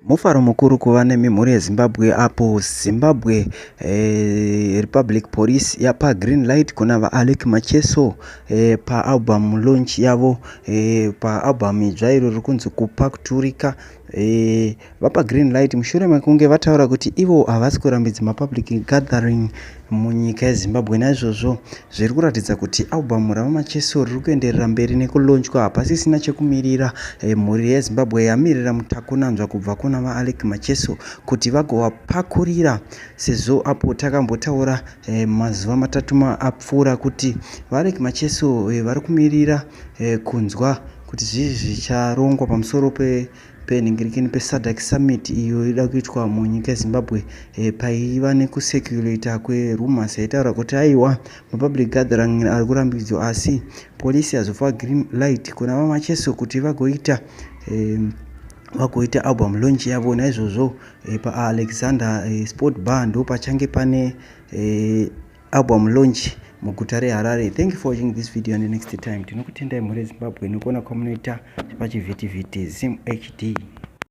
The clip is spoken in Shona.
Mufaro mukuru kuva nemimhuri yeZimbabwe apo Zimbabwe Republic Police yapa green light kuna vaAlec Macheso paalbum launch yavo, paalbum idzva iro riri kunzi kupa kuturika. Vapa green light mushure mekunge vataura kuti ivo havasi kurambidza mapublic gathering munyika yeZimbabwe. Naizvozvo zviri kuratidza kuti album ravaMacheso riri kuenderera mberi nekulaunchwa, hapasisina chekumirira. Mhuri yeZimbabwe yamirira mutakunanzva kubva kuna vaAlec Macheso kuti vagovapakurira, sezvo apo takambotaura mazuva matatu apfuura kuti vaAlec Macheso vari kumirira kunzwa kuti zvii zvicharongwa pamusoro penhingirikini peSADC Summit iyo ida kuitwa munyika yeZimbabwe. Paiva nekusekurita kwerumors yaitaura kuti aiwa mapublic gathering ari kurambidzwa, asi polisi yazopa green light kuna vaMacheso kuti vagoita album launch yavo. Naizvozvo paAlexander Sport Bar ndo pachange pane album launch muguta reHarare. Thank you for watching this video, and the next time tinokutendai mhuri yeZimbabwe nekuona kwamunoita pachivhitivhiti Zim HD.